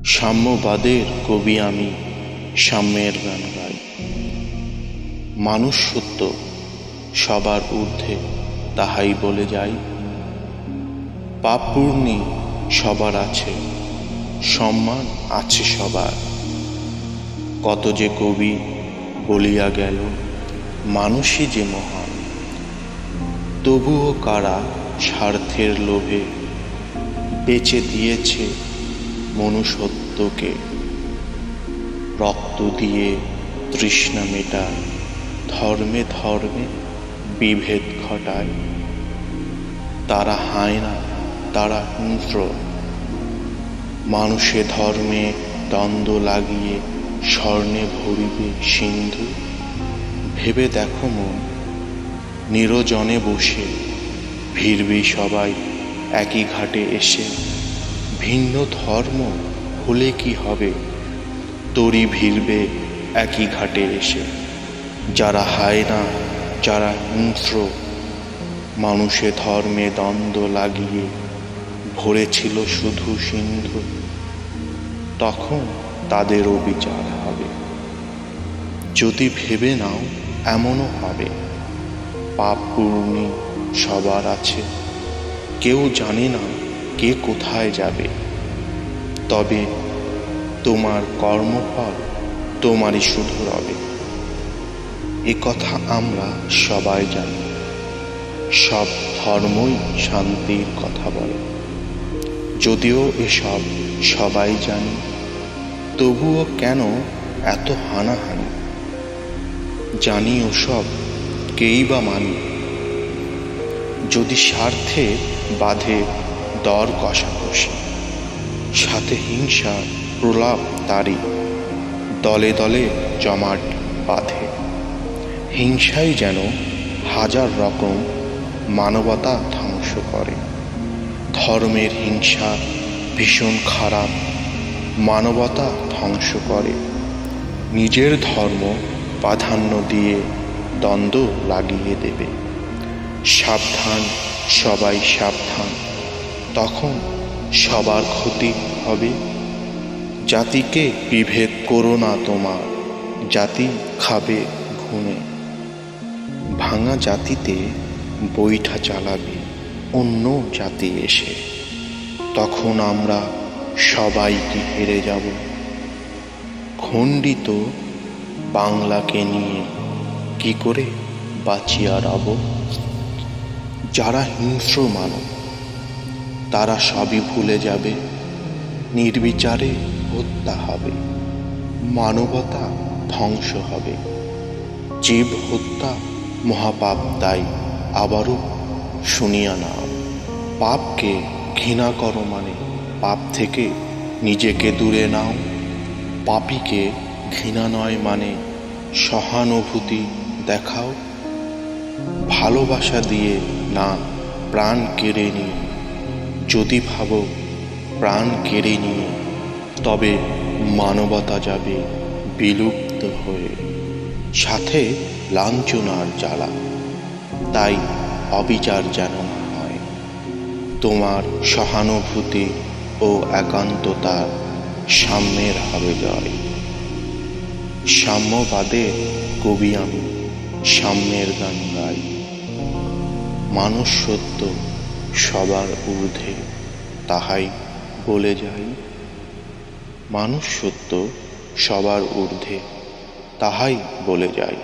সাম্যবাদের কবি আমি, সাম্যের গান গাই। মানুষ সত্য সবার ঊর্ধ্বে, তাহাই বলে যাই। পাপ পূর্ণি সবার আছে, সম্মান আছে সবার। কত যে কবি বলিয়া গেল, মানুষই যে মহান। তবুও কারা স্বার্থের লোভে বেচে দিয়েছে মনুষ্যত্বকে। রক্ত দিয়ে তৃষ্ণা মেটায়, ধর্মে ধর্মে বিভেদ ঘটায়। তারা হায়না, তারা হিংস্র, মানুষে ধর্মে দ্বন্দ্ব লাগিয়ে স্বর্ণে ভরিবে সিন্ধু। ভেবে দেখো মন, নিরজনে বসে ভিড়বি সবাই একই ঘাটে এসে। ভিন্ন ধর্ম হলে কি হবে, তোরই ভিড়বে একই ঘাটে এসে। যারা হায়না, যারা হিংস্র, মানুষে ধর্মে দ্বন্দ্ব লাগিয়ে ভরেছিল শুধু সিন্ধু। তখন তাদেরও বিচার হবে। যদি ভেবে নাও এমনও হবে, পাপ পূর্ণি সবার আছে, কেউ জানে না কে কোথায় যাবে। তবে তোমার কর্মফল তোমারই শুধু রবে। এ কথা আমরা সবাই জানি, সব ধর্মই শান্তির কথা বলে। যদিও এসব সবাই জানি, তবুও কেন এত হানাহানি? জানি ওসব কেই বা মানি, যদি স্বার্থে বাঁধে দর কষাকষি। সাথে হিংসার প্রলাপ তারি, দলে দলে জমাট বাঁধে। হিংসাই যেন হাজার রকম মানবতা ধ্বংস করে। ধর্মের হিংসা ভীষণ খারাপ, মানবতা ধ্বংস করে। নিজের ধর্ম প্রাধান্য দিয়ে দ্বন্দ্ব লাগিয়ে দেবে। সাবধান, সবাই সাবধান, তখন সবার ক্ষতি হবে। জাতিকে বিভেদ করো না তোমার, জাতি খাবে ঘুমে। ভাঙা জাতিতে বৈঠা চালাবে অন্য জাতি এসে। তখন আমরা সবাই কি হেরে যাব? খণ্ডিত বাংলাকে নিয়ে কি করে বাঁচিয়া রব? যারা হিংস্র মানব, তারা সবই ভুলে যাবে। নির্বিচারে হত্যা হবে, মানবতা ধ্বংস হবে। জীব হত্যা মহাপাপ, তাই আবারও শুনিয়া নাও। পাপকে ঘৃণা করো মানে পাপ থেকে নিজেকে দূরে নাও। পাপীকে ঘৃণা নয় মানে সহানুভূতি দেখাও। ভালোবাসা দিয়ে না প্রাণ কেড়ে নিয়ে, যদি ভাবো প্রাণ কেড়ে নিয়ে, তবে মানবতা যাবে বিলুপ্ত হয়ে। সাথে লাঞ্ছনার জ্বালা, তাই অবিচার যেন না হয়। তোমার সহানুভূতি ও একান্ততার সাম্যের হবে জয়। সাম্যবাদের কবি আমি, সাম্যের গান গাই। মানুষ সত্য সবার ঊর্ধ্বে, তাহাই বলে যাই। মানুষ সত্য সবার ঊর্ধ্বে, তাহাই বলে যাই।